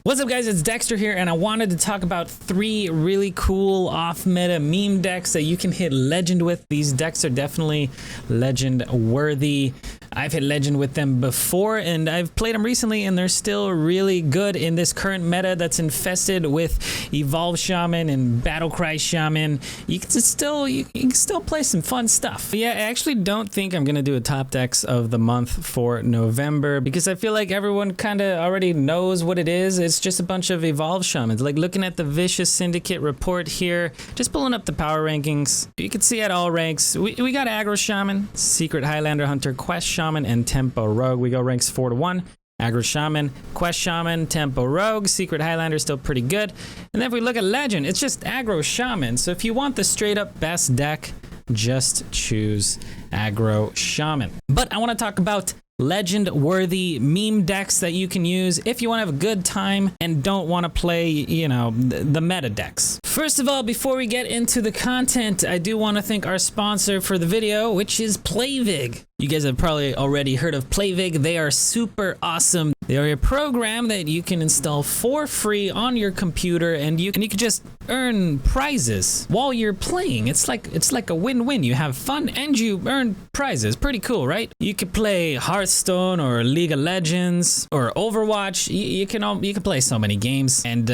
What's up guys, it's Dekkster here, and I wanted to talk about 3 really cool off-meta meme decks that you can hit legend with. These decks are definitely legend worthy. I've hit legend with them before, and I've played them recently, and they're still really good in this current meta that's infested with Evolve Shaman and Battlecry Shaman. You can still play some fun stuff. But yeah, I actually don't think I'm gonna do a top decks of the month for November because I feel like everyone kind of already knows what it is. It's just a bunch of Evolve Shamans. Like looking at the Vicious Syndicate report here, just pulling up the power rankings. You can see at all ranks, we got Aggro Shaman, Secret Highlander Hunter, Quest Shaman, and Tempo Rogue. We go ranks 4 to 1. Aggro Shaman, Quest Shaman, Tempo Rogue, Secret Highlander still pretty good. And then if we look at Legend, it's just Aggro Shaman. So if you want the straight up best deck, just choose Aggro Shaman. But I want to talk about legend-worthy meme decks that you can use if you want to have a good time and don't want to play, you know, the meta decks. First of all, before we get into the content, I do want to thank our sponsor for the video, which is PlayVIG. You guys have probably already heard of PlayVIG. They are super awesome. They are a program that you can install for free on your computer, and you can just earn prizes while you're playing. It's like a win-win. You have fun and you earn prizes. Pretty cool, right? You could play Hearthstone or League of Legends or Overwatch. You can play so many games, and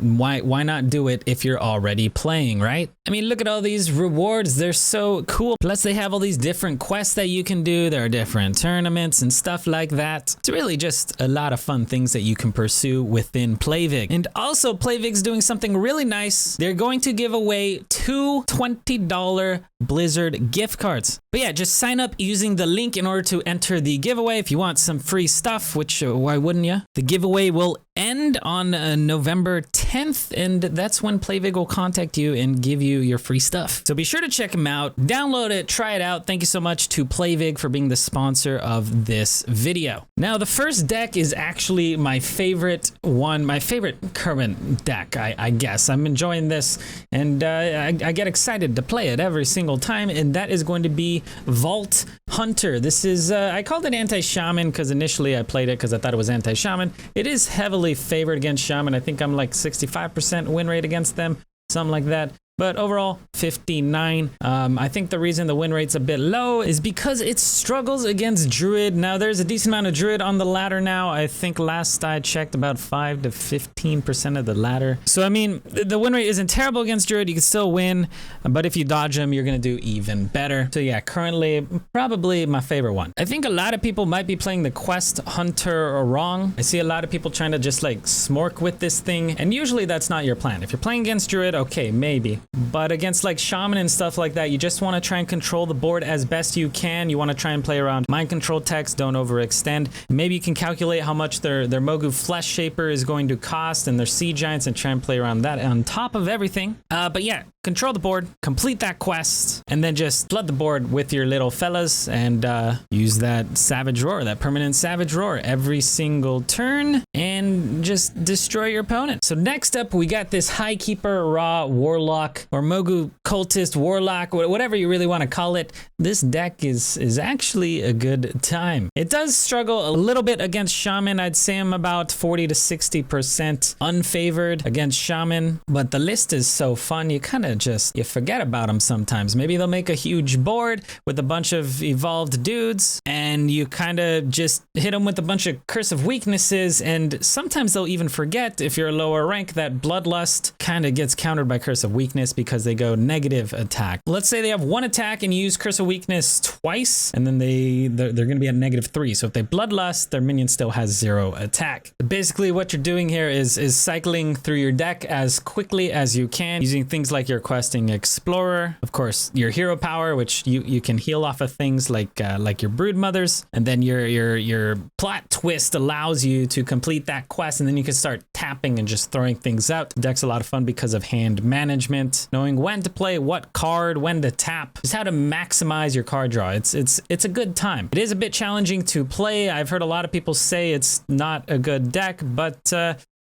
why not do it if you're already playing, right? I mean, look at all these rewards. They're so cool. Plus, they have all these different quests that you can do. There are different tournaments and stuff like that. It's really just a lot of fun things that you can pursue within PlayVIG. And also, PlayVIG's doing something really nice. They're going to give away 2 $20 Blizzard gift cards. But yeah, just sign up using the link in order to enter the giveaway if you want some free stuff, which why wouldn't you? The giveaway will end on November 10th, and that's when PlayVIG will contact you and give you your free stuff. So be sure to check them out, download it, try it out. Thank you so much to PlayVIG for being the sponsor of this video. Now, the first deck is actually my favorite one, my favorite current deck, I guess. I'm enjoying this, and I get excited to play it every single time, and that is going to be Vault Hunter. This is, I called it anti-shaman because initially I played it because I thought it was anti-shaman. It is heavily favored against shaman. I think I'm like 65% win rate against them, something like that. But overall, 59. I think the reason the win rate's a bit low is because it struggles against Druid. Now, there's a decent amount of Druid on the ladder now. I think last I checked, about 5 to 15% of the ladder. So, I mean, the win rate isn't terrible against Druid. You can still win, but if you dodge them, you're going to do even better. So, yeah, currently, probably my favorite one. I think a lot of people might be playing the Quest Hunter wrong. I see a lot of people trying to just, like, smork with this thing, and usually that's not your plan. If you're playing against Druid, okay, maybe. But against like Shaman and stuff like that, you just want to try and control the board as best you can. You want to try and play around mind control text, don't overextend. Maybe you can calculate how much their Mogu Flesh Shaper is going to cost and their Sea Giants and try and play around that on top of everything. But yeah, control the board, complete that quest, and then just flood the board with your little fellas and use that Savage Roar, that permanent Savage Roar every single turn and just destroy your opponent. So next up, we got this Highkeeper Ra Warlock or Mogu Cultist Warlock, whatever you really want to call it. This deck is actually a good time. It does struggle a little bit against Shaman. I'd say I'm about 40 to 60% unfavored against Shaman, but the list is so fun. You kind of you forget about them sometimes. Maybe they'll make a huge board with a bunch of evolved dudes, and you kind of just hit them with a bunch of Curse of Weaknesses, and sometimes they'll even forget, if you're a lower rank, that Bloodlust kind of gets countered by Curse of Weakness because they go negative attack. Let's say they have 1 attack and you use Curse of Weakness twice, and then they're going to be at -3. So if they Bloodlust, their minion still has 0 attack. Basically, what you're doing here is cycling through your deck as quickly as you can, using things like your Questing Explorer, of course, your hero power, which you can heal off of things like your Brood Mothers, and then your Plot Twist allows you to complete that quest, and then you can start tapping and just throwing things out. The deck's a lot of fun because of hand management, knowing when to play what card, when to tap, just how to maximize your card draw. It's a good time. It is a bit challenging to play. I've heard a lot of people say it's not a good deck, but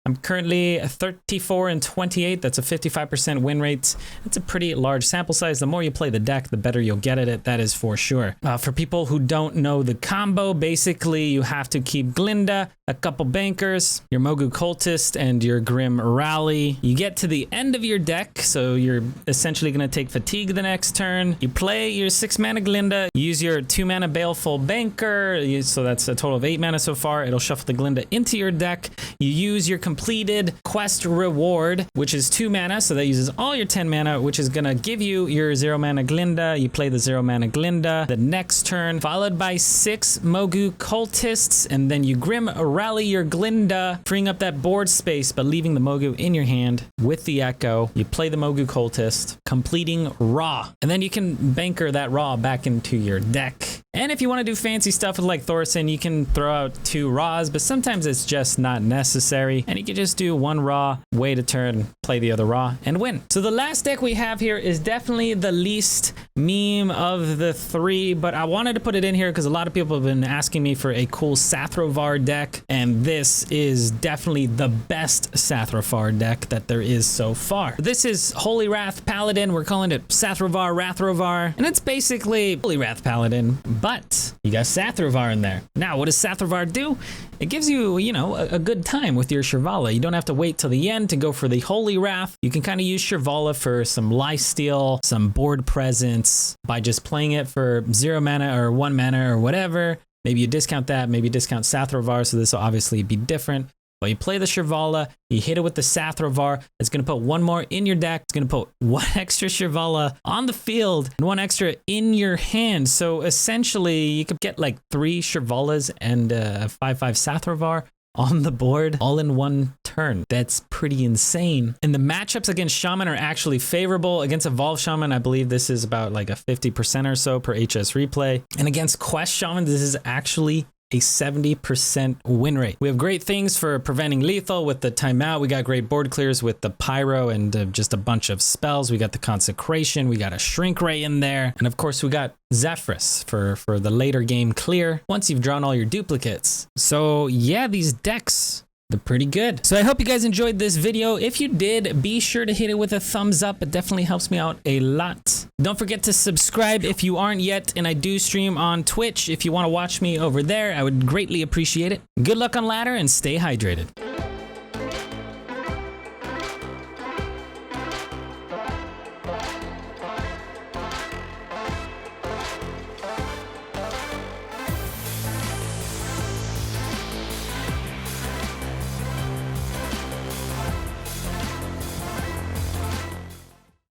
I'm currently 34 and 28. That's a 55% win rate. That's a pretty large sample size. The more you play the deck, the better you'll get at it. That is for sure. For people who don't know the combo, basically you have to keep Glinda, a couple bankers, your Mogu Cultist, and your Grim Rally. You get to the end of your deck, so you're essentially going to take Fatigue the next turn. You play your 6 mana Glinda, use your 2 mana Baleful Banker, so that's a total of 8 mana so far. It'll shuffle the Glinda into your deck. You use your completed quest reward, which is 2 mana, so that uses all your 10 mana, which is gonna give you your 0 mana Glinda. You play the 0 mana Glinda the next turn, followed by 6 Mogu Cultists, and then you Grim Rally your Glinda, freeing up that board space, but leaving the Mogu in your hand with the Echo. You play the Mogu Cultist, completing Ra, and then you can banker that Ra back into your deck. And if you want to do fancy stuff with like Thorson, you can throw out 2 Ras, but sometimes it's just not necessary. And you can just do 1 Ra, wait a turn, play the other Ra, and win. So the last deck we have here is definitely the least meme of the 3, but I wanted to put it in here because a lot of people have been asking me for a cool Sathrovarr deck, and this is definitely the best Sathrovarr deck that there is so far. This is Holy Wrath Paladin. We're calling it Sathrovarr, and it's basically Holy Wrath Paladin, but you got Sathrovarr in there. Now, what does Sathrovarr do? It gives you, you know, a good time with your Shirvala. You don't have to wait till the end to go for the Holy Wrath. You can kind of use Shirvala for some lifesteal, some board presence by just playing it for 0 mana or 1 mana or whatever. Maybe you discount that, maybe you discount Sathrovarr, so this will obviously be different. But you play the Shirvala, you hit it with the Sathrovarr. It's going to put 1 more in your deck. It's going to put 1 extra Shirvala on the field and 1 extra in your hand. So essentially, you could get like 3 Shirvalas and a 5/5 Sathrovarr on the board all in 1 turn. That's pretty insane. And the matchups against Shaman are actually favorable. Against Evolved Shaman, I believe this is about like a 50% or so per HS replay. And against Quest Shaman, this is actually a 70% win rate. We have great things for preventing lethal with the timeout. We got great board clears with the Pyro and just a bunch of spells. We got the Consecration. We got a Shrink Ray in there. And of course, we got Zephrys for the later game clear once you've drawn all your duplicates. So yeah, these decks, they're pretty good. So I hope you guys enjoyed this video. If you did, be sure to hit it with a thumbs up. It definitely helps me out a lot. Don't forget to subscribe if you aren't yet, and I do stream on Twitch. If you want to watch me over there, I would greatly appreciate it. Good luck on ladder and stay hydrated.